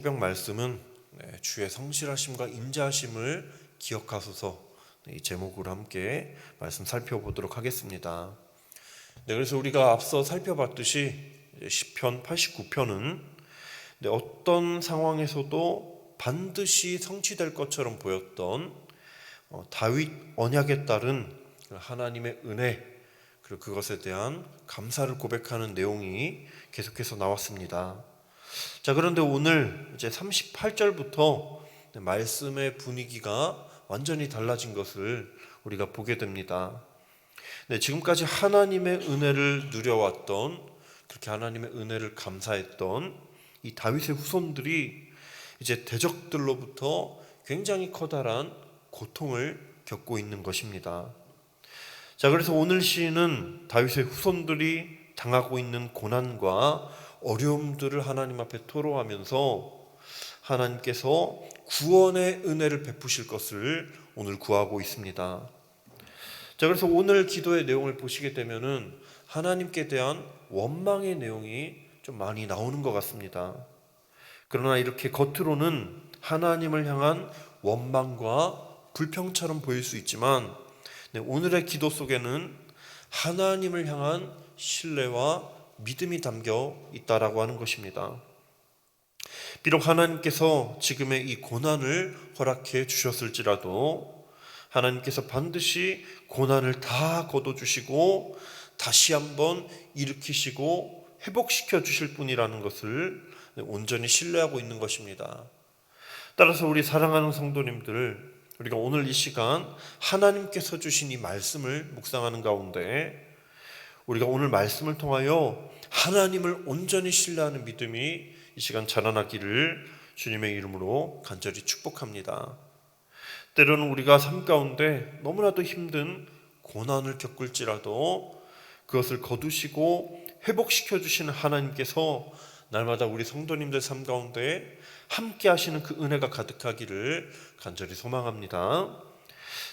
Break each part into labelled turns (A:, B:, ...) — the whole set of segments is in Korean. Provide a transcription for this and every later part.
A: 새벽 말씀은 주의 성실하심과 인자하심을 기억하소서, 이 제목으로 함께 말씀 살펴보도록 하겠습니다. 그래서 우리가 앞서 살펴봤듯이 시편 89편은 어떤 상황에서도 반드시 성취될 것처럼 보였던 다윗 언약에 따른 하나님의 은혜, 그리고 그것에 대한 감사를 고백하는 내용이 계속해서 나왔습니다. 자, 그런데 오늘 이제 38절부터 말씀의 분위기가 완전히 달라진 것을 우리가 보게 됩니다. 지금까지 하나님의 은혜를 누려왔던, 그렇게 하나님의 은혜를 감사했던 이 다윗의 후손들이 이제 대적들로부터 굉장히 커다란 고통을 겪고 있는 것입니다. 자, 그래서 오늘 시인은 다윗의 후손들이 당하고 있는 고난과 어려움들을 하나님 앞에 토로하면서 하나님께서 구원의 은혜를 베푸실 것을 오늘 구하고 있습니다. 자, 그래서 오늘 기도의 내용을 보시게 되면은 하나님께 대한 원망의 내용이 좀 많이 나오는 것 같습니다. 그러나 이렇게 겉으로는 하나님을 향한 원망과 불평처럼 보일 수 있지만 오늘의 기도 속에는 하나님을 향한 신뢰와 믿음이 담겨 있다라고 하는 것입니다. 비록 하나님께서 지금의 이 고난을 허락해 주셨을지라도 하나님께서 반드시 고난을 다 거둬주시고 다시 한번 일으키시고 회복시켜 주실 분이라는 것을 온전히 신뢰하고 있는 것입니다. 따라서 우리 사랑하는 성도님들, 우리가 오늘 이 시간 하나님께서 주신 이 말씀을 묵상하는 가운데 우리가 오늘 말씀을 통하여 하나님을 온전히 신뢰하는 믿음이 이 시간 자라나기를 주님의 이름으로 간절히 축복합니다. 때로는 우리가 삶 가운데 너무나도 힘든 고난을 겪을지라도 그것을 거두시고 회복시켜 주시는 하나님께서 날마다 우리 성도님들 삶 가운데 함께 하시는 그 은혜가 가득하기를 간절히 소망합니다.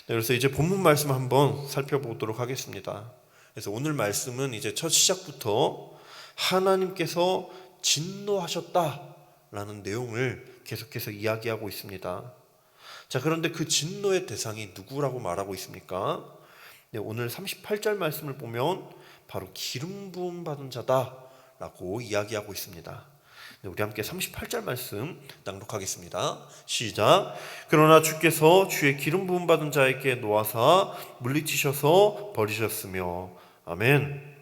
A: 그래서 이제 본문 말씀 한번 살펴보도록 하겠습니다. 그래서 오늘 말씀은 이제 첫 시작부터 하나님께서 진노하셨다라는 내용을 계속해서 이야기하고 있습니다. 자, 그런데 그 진노의 대상이 누구라고 말하고 있습니까? 오늘 38절 말씀을 보면 바로 기름 부음 받은 자다라고 이야기하고 있습니다. 우리 함께 38절 말씀 낭독하겠습니다. 시작. 그러나 주께서 주의 기름 부음 받은 자에게 놓아사 물리치셔서 버리셨으며. 아멘.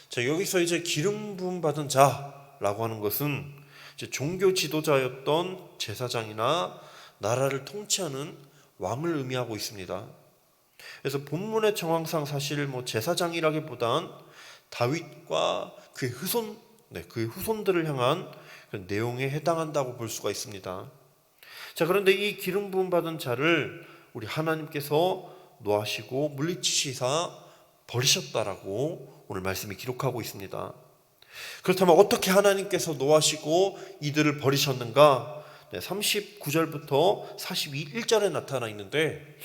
A: 자, 여기서 이제 기름 부음 받은 자라고 하는 것은 이제 종교 지도자였던 제사장이나 나라를 통치하는 왕을 의미하고 있습니다. 그래서 본문의 정황상 사실 제사장이라기보단 다윗과 그의 후손들을 향한 그 내용에 해당한다고 볼 수가 있습니다. 자, 그런데 이 기름 부음 받은 자를 우리 하나님께서 노하시고 물리치시사 버리셨다라고 오늘 말씀이 기록하고 있습니다. 그렇다면 어떻게 하나님께서 노하시고 이들을 버리셨는가? 39절부터 41절에 나타나 있는데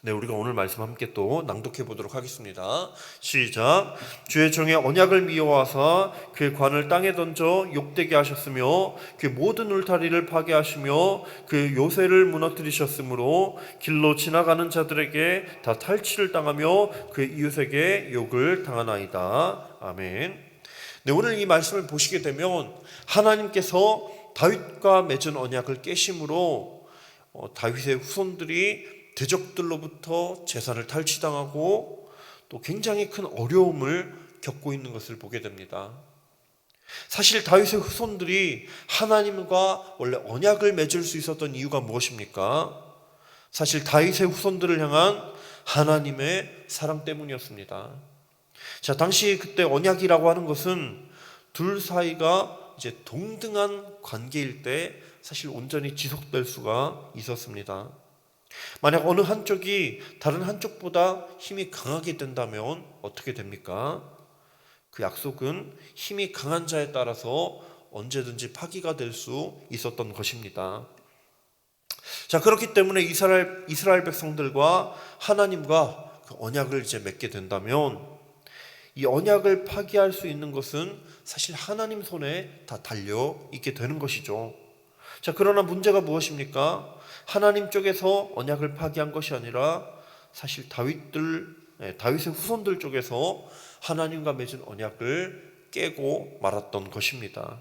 A: 우리가 오늘 말씀 함께 또 낭독해 보도록 하겠습니다. 시작. 주의 종의 언약을 미워하사 그의 관을 땅에 던져 욕되게 하셨으며 그 모든 울타리를 파괴하시며 그 요새를 무너뜨리셨으므로 길로 지나가는 자들에게 다 탈취를 당하며 그 이웃에게 욕을 당하나이다. 아멘. 오늘 이 말씀을 보시게 되면 하나님께서 다윗과 맺은 언약을 깨심으로 다윗의 후손들이 대적들로부터 재산을 탈취당하고 또 굉장히 큰 어려움을 겪고 있는 것을 보게 됩니다. 사실 다윗의 후손들이 하나님과 원래 언약을 맺을 수 있었던 이유가 무엇입니까? 사실 다윗의 후손들을 향한 하나님의 사랑 때문이었습니다. 자, 당시 그때 언약이라고 하는 것은 둘 사이가 이제 동등한 관계일 때 사실 온전히 지속될 수가 있었습니다. 만약 어느 한쪽이 다른 한쪽보다 힘이 강하게 된다면 어떻게 됩니까? 그 약속은 힘이 강한 자에 따라서 언제든지 파기가 될 수 있었던 것입니다. 자, 그렇기 때문에 이스라엘 백성들과 하나님과 그 언약을 이제 맺게 된다면 이 언약을 파기할 수 있는 것은 사실 하나님 손에 다 달려 있게 되는 것이죠. 자, 그러나 문제가 무엇입니까? 하나님 쪽에서 언약을 파기한 것이 아니라 사실 다윗의 후손들 쪽에서 하나님과 맺은 언약을 깨고 말았던 것입니다.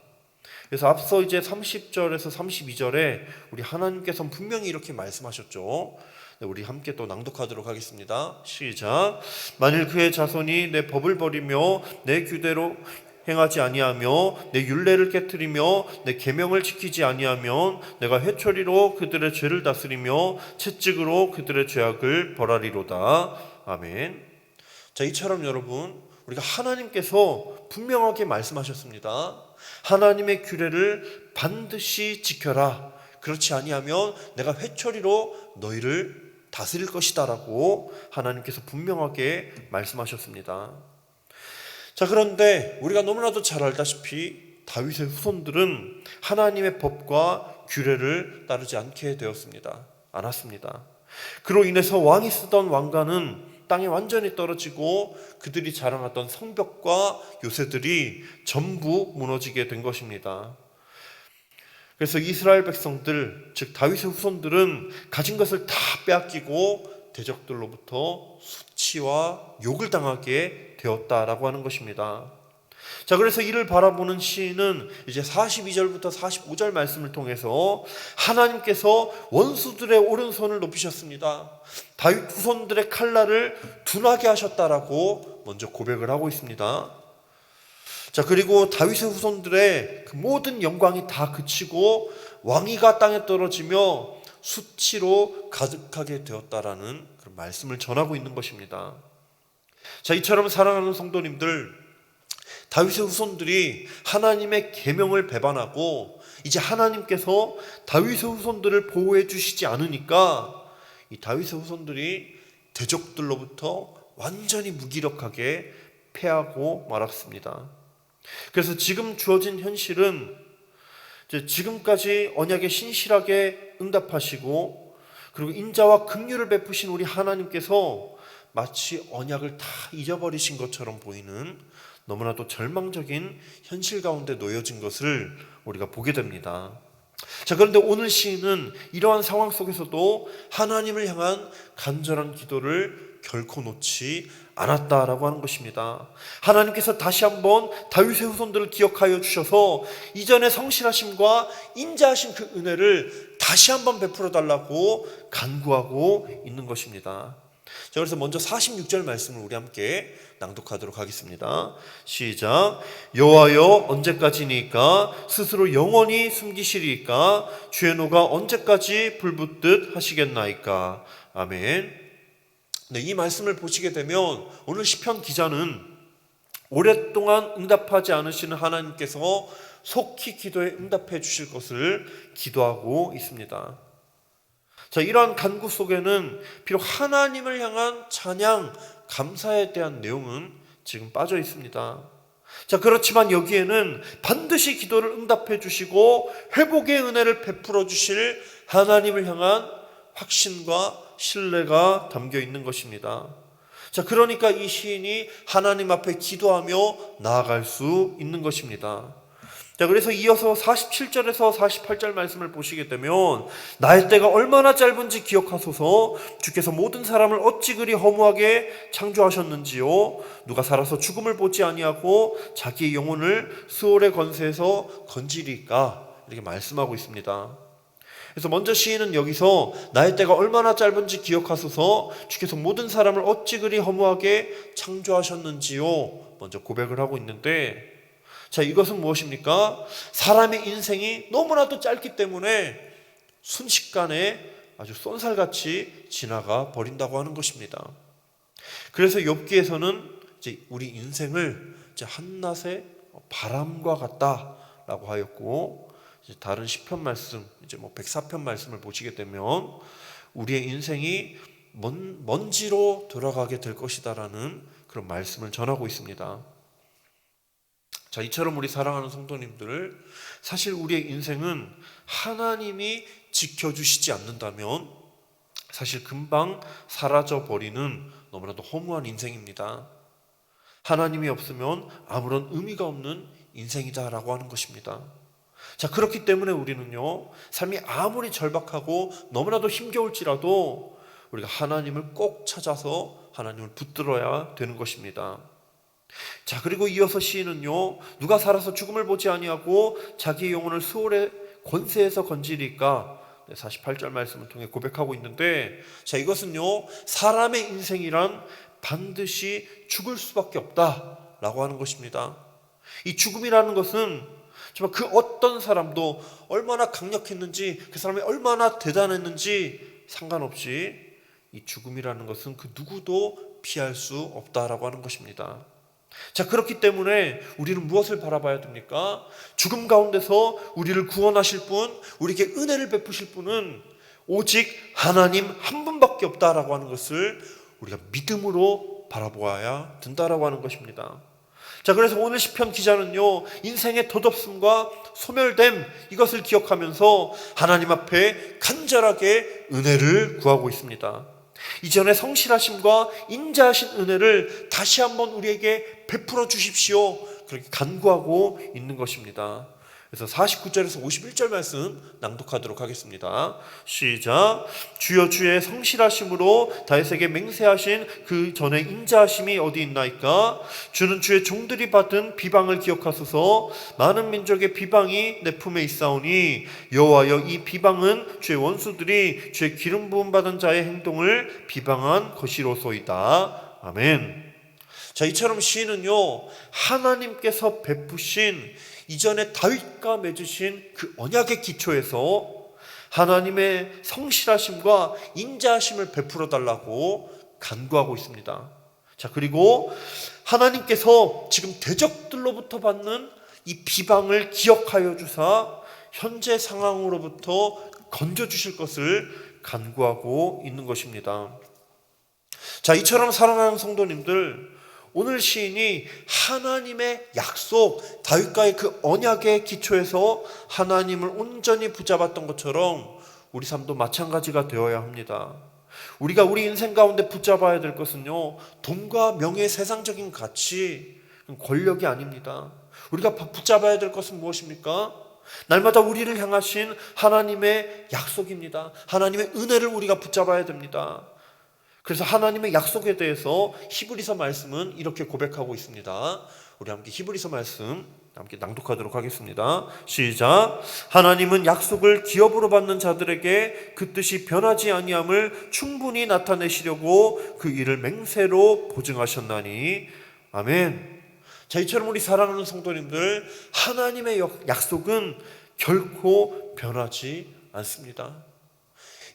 A: 그래서 앞서 이제 30절에서 32절에 우리 하나님께서는 분명히 이렇게 말씀하셨죠. 우리 함께 또 낭독하도록 하겠습니다. 시작. 만일 그의 자손이 내 법을 버리며 내 규례로 행하지 아니하며 내 율례를 깨뜨리며 내 계명을 지키지 아니하면 내가 회초리로 그들의 죄를 다스리며 채찍으로 그들의 죄악을 벌하리로다. 아멘. 자, 이처럼 여러분, 우리가 하나님께서 분명하게 말씀하셨습니다. 하나님의 규례를 반드시 지켜라. 그렇지 아니하면 내가 회초리로 너희를 다스릴 것이다 라고 하나님께서 분명하게 말씀하셨습니다. 자, 그런데 우리가 너무나도 잘 알다시피 다윗의 후손들은 하나님의 법과 규례를 따르지 않았습니다. 그로 인해서 왕이 쓰던 왕관은 땅에 완전히 떨어지고 그들이 자랑하던 성벽과 요새들이 전부 무너지게 된 것입니다. 그래서 이스라엘 백성들, 즉 다윗의 후손들은 가진 것을 다 빼앗기고 대적들로부터 수치와 욕을 당하게 되었다라고 하는 것입니다. 자, 그래서 이를 바라보는 시인은 이제 42절부터 45절 말씀을 통해서 하나님께서 원수들의 오른손을 높이셨습니다. 다윗 후손들의 칼날을 둔하게 하셨다라고 먼저 고백을 하고 있습니다. 자, 그리고 다윗의 후손들의 그 모든 영광이 다 그치고 왕위가 땅에 떨어지며 수치로 가득하게 되었다라는 그런 말씀을 전하고 있는 것입니다. 자, 이처럼 사랑하는 성도님들, 다윗의 후손들이 하나님의 계명을 배반하고 이제 하나님께서 다윗의 후손들을 보호해 주시지 않으니까 이 다윗의 후손들이 대적들로부터 완전히 무기력하게 패하고 말았습니다. 그래서 지금 주어진 현실은 지금까지 언약에 신실하게 응답하시고 그리고 인자와 긍휼을 베푸신 우리 하나님께서 마치 언약을 다 잊어버리신 것처럼 보이는 너무나도 절망적인 현실 가운데 놓여진 것을 우리가 보게 됩니다. 자, 그런데 오늘 시인은 이러한 상황 속에서도 하나님을 향한 간절한 기도를 결코 놓지 않았다라고 하는 것입니다. 하나님께서 다시 한번 다윗의 후손들을 기억하여 주셔서 이전의 성실하심과 인자하신 그 은혜를 다시 한번 베풀어 달라고 간구하고 있는 것입니다. 자, 그래서 먼저 46절 말씀을 우리 함께 낭독하도록 하겠습니다. 시작. 여호와여, 언제까지니까 스스로 영원히 숨기시리이까 주의 노가 언제까지 불붙듯 하시겠나이까. 아멘. 네, 이 말씀을 보시게 되면 오늘 시편 기자는 오랫동안 응답하지 않으시는 하나님께서 속히 기도에 응답해 주실 것을 기도하고 있습니다. 자, 이러한 간구 속에는 비록 하나님을 향한 찬양, 감사에 대한 내용은 지금 빠져 있습니다. 자, 그렇지만 여기에는 반드시 기도를 응답해 주시고 회복의 은혜를 베풀어 주실 하나님을 향한 확신과 신뢰가 담겨 있는 것입니다. 자, 그러니까 이 시인이 하나님 앞에 기도하며 나아갈 수 있는 것입니다. 자, 그래서 이어서 47절에서 48절 말씀을 보시게 되면 나의 때가 얼마나 짧은지 기억하소서. 주께서 모든 사람을 어찌 그리 허무하게 창조하셨는지요. 누가 살아서 죽음을 보지 아니하고 자기의 영혼을 스올의 권세에서 건지리까. 이렇게 말씀하고 있습니다. 그래서 먼저 시인은 여기서 나의 때가 얼마나 짧은지 기억하소서. 주께서 모든 사람을 어찌 그리 허무하게 창조하셨는지요. 먼저 고백을 하고 있는데, 자, 이것은 무엇입니까? 사람의 인생이 너무나도 짧기 때문에 순식간에 아주 쏜살같이 지나가 버린다고 하는 것입니다. 그래서 욥기에서는 이제 우리 인생을 이제 한낮의 바람과 같다라고 하였고, 이제 다른 시편 말씀, 이제 104편 말씀을 보시게 되면 우리의 인생이 먼지로 돌아가게 될 것이다라는 그런 말씀을 전하고 있습니다. 자, 이처럼 우리 사랑하는 성도님들, 사실 우리의 인생은 하나님이 지켜주시지 않는다면 사실 금방 사라져버리는 너무나도 허무한 인생입니다. 하나님이 없으면 아무런 의미가 없는 인생이다라고 하는 것입니다. 자, 그렇기 때문에 우리는요, 삶이 아무리 절박하고 너무나도 힘겨울지라도 우리가 하나님을 꼭 찾아서 하나님을 붙들어야 되는 것입니다. 자, 그리고 이어서 시인은요, 누가 살아서 죽음을 보지 아니하고 자기의 영혼을 수월의 권세에서 건지리까, 48절 말씀을 통해 고백하고 있는데, 자, 이것은요, 사람의 인생이란 반드시 죽을 수밖에 없다라고 하는 것입니다. 이 죽음이라는 것은 정말 그 어떤 사람도 얼마나 강력했는지, 그 사람이 얼마나 대단했는지 상관없이 이 죽음이라는 것은 그 누구도 피할 수 없다라고 하는 것입니다. 자, 그렇기 때문에 우리는 무엇을 바라봐야 됩니까? 죽음 가운데서 우리를 구원하실 분, 우리에게 은혜를 베푸실 분은 오직 하나님 한 분밖에 없다라고 하는 것을 우리가 믿음으로 바라보아야 된다라고 하는 것입니다. 자, 그래서 오늘 시편 기자는요, 인생의 덧없음과 소멸됨, 이것을 기억하면서 하나님 앞에 간절하게 은혜를 구하고 있습니다. 이전에 성실하심과 인자하신 은혜를 다시 한번 우리에게 베풀어 주십시오, 그렇게 간구하고 있는 것입니다. 그래서 49절에서 51절 말씀 낭독하도록 하겠습니다. 시작. 주여, 주의 성실하심으로 다윗에게 맹세하신 그 전에 인자하심이 어디 있나이까? 주는 주의 종들이 받은 비방을 기억하소서. 많은 민족의 비방이 내 품에 있사오니 여호와여, 이 비방은 주의 원수들이 주의 기름 부음 받은 자의 행동을 비방한 것이로소이다. 아멘. 자, 이처럼 시인은요, 하나님께서 베푸신 이전에 다윗과 맺으신 그 언약의 기초에서 하나님의 성실하심과 인자하심을 베풀어 달라고 간구하고 있습니다. 자, 그리고 하나님께서 지금 대적들로부터 받는 이 비방을 기억하여 주사 현재 상황으로부터 건져 주실 것을 간구하고 있는 것입니다. 자, 이처럼 사랑하는 성도님들, 오늘 시인이 하나님의 약속, 다윗과의 그 언약의 기초에서 하나님을 온전히 붙잡았던 것처럼 우리 삶도 마찬가지가 되어야 합니다. 우리가 우리 인생 가운데 붙잡아야 될 것은요, 돈과 명예, 세상적인 가치, 권력이 아닙니다. 우리가 붙잡아야 될 것은 무엇입니까? 날마다 우리를 향하신 하나님의 약속입니다. 하나님의 은혜를 우리가 붙잡아야 됩니다. 그래서 하나님의 약속에 대해서 히브리서 말씀은 이렇게 고백하고 있습니다. 우리 함께 히브리서 말씀 함께 낭독하도록 하겠습니다. 시작. 하나님은 약속을 기업으로 받는 자들에게 그 뜻이 변하지 아니함을 충분히 나타내시려고 그 일을 맹세로 보증하셨나니. 아멘. 자, 이처럼 우리 사랑하는 성도님들, 하나님의 약속은 결코 변하지 않습니다.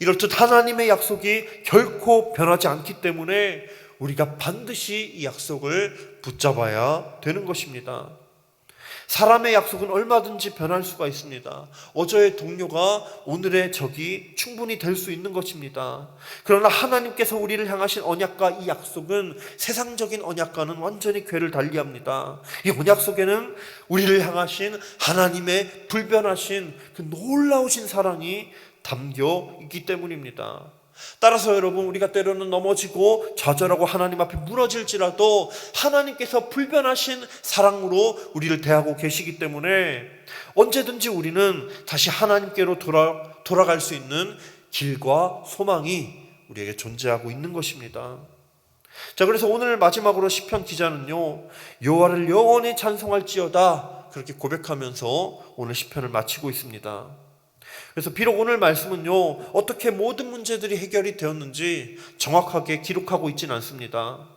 A: 이렇듯 하나님의 약속이 결코 변하지 않기 때문에 우리가 반드시 이 약속을 붙잡아야 되는 것입니다. 사람의 약속은 얼마든지 변할 수가 있습니다. 어제의 동료가 오늘의 적이 충분히 될 수 있는 것입니다. 그러나 하나님께서 우리를 향하신 언약과 이 약속은 세상적인 언약과는 완전히 궤를 달리합니다. 이 언약 속에는 우리를 향하신 하나님의 불변하신 그 놀라우신 사랑이 담겨 있기 때문입니다. 따라서 여러분, 우리가 때로는 넘어지고 좌절하고 하나님 앞에 무너질지라도 하나님께서 불변하신 사랑으로 우리를 대하고 계시기 때문에 언제든지 우리는 다시 하나님께로 돌아갈 수 있는 길과 소망이 우리에게 존재하고 있는 것입니다. 자, 그래서 오늘 마지막으로 시편 기자는요, 여호와를 영원히 찬송할지어다, 그렇게 고백하면서 오늘 시편을 마치고 있습니다. 그래서 비록 오늘 말씀은요, 어떻게 모든 문제들이 해결이 되었는지 정확하게 기록하고 있지는 않습니다.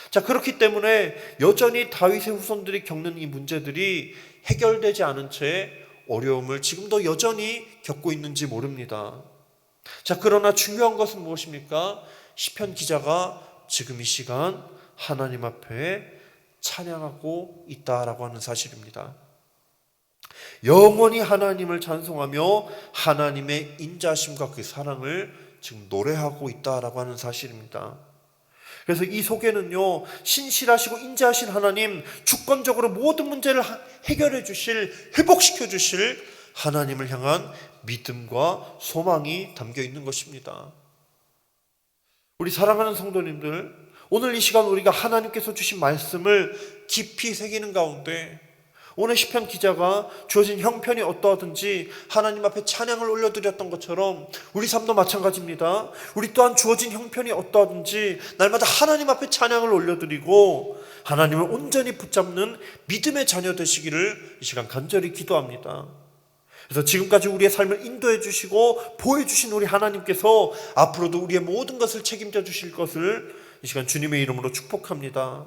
A: 자, 그렇기 때문에 여전히 다윗의 후손들이 겪는 이 문제들이 해결되지 않은 채 어려움을 지금도 여전히 겪고 있는지 모릅니다. 자, 그러나 중요한 것은 무엇입니까? 시편 기자가 지금 이 시간 하나님 앞에 찬양하고 있다라고 하는 사실입니다. 영원히 하나님을 찬송하며 하나님의 인자심과 그 사랑을 지금 노래하고 있다라고 하는 사실입니다. 그래서 이 속에는요, 신실하시고 인자하신 하나님, 주권적으로 모든 문제를 해결해 주실, 회복시켜 주실 하나님을 향한 믿음과 소망이 담겨 있는 것입니다. 우리 사랑하는 성도님들, 오늘 이 시간 우리가 하나님께서 주신 말씀을 깊이 새기는 가운데 오늘 시편 기자가 주어진 형편이 어떠하든지 하나님 앞에 찬양을 올려드렸던 것처럼 우리 삶도 마찬가지입니다. 우리 또한 주어진 형편이 어떠하든지 날마다 하나님 앞에 찬양을 올려드리고 하나님을 온전히 붙잡는 믿음의 자녀 되시기를 이 시간 간절히 기도합니다. 그래서 지금까지 우리의 삶을 인도해 주시고 보여주신 우리 하나님께서 앞으로도 우리의 모든 것을 책임져 주실 것을 이 시간 주님의 이름으로 축복합니다.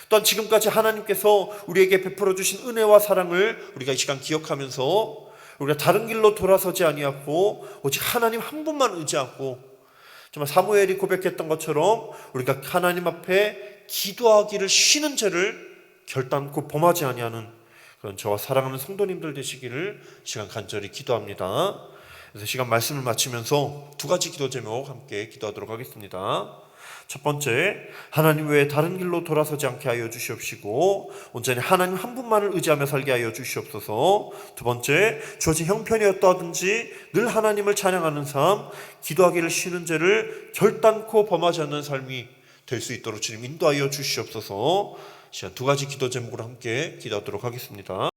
A: 또한 지금까지 하나님께서 우리에게 베풀어 주신 은혜와 사랑을 우리가 이 시간 기억하면서 우리가 다른 길로 돌아서지 아니하고 오직 하나님 한 분만 의지하고 정말 사무엘이 고백했던 것처럼 우리가 하나님 앞에 기도하기를 쉬는 죄를 결단코 범하지 아니하는 그런 저와 사랑하는 성도님들 되시기를 시간 간절히 기도합니다. 그래서 시간 말씀을 마치면서 두 가지 기도 제목 함께 기도하도록 하겠습니다. 첫 번째, 하나님 외에 다른 길로 돌아서지 않게 하여 주시옵시고 온전히 하나님 한 분만을 의지하며 살게 하여 주시옵소서. 두 번째, 주어진 형편이 어떠하든지 늘 하나님을 찬양하는 삶, 기도하기를 쉬는 죄를 결단코 범하지 않는 삶이 될 수 있도록 주님 인도하여 주시옵소서. 시간 두 가지 기도 제목으로 함께 기도하도록 하겠습니다.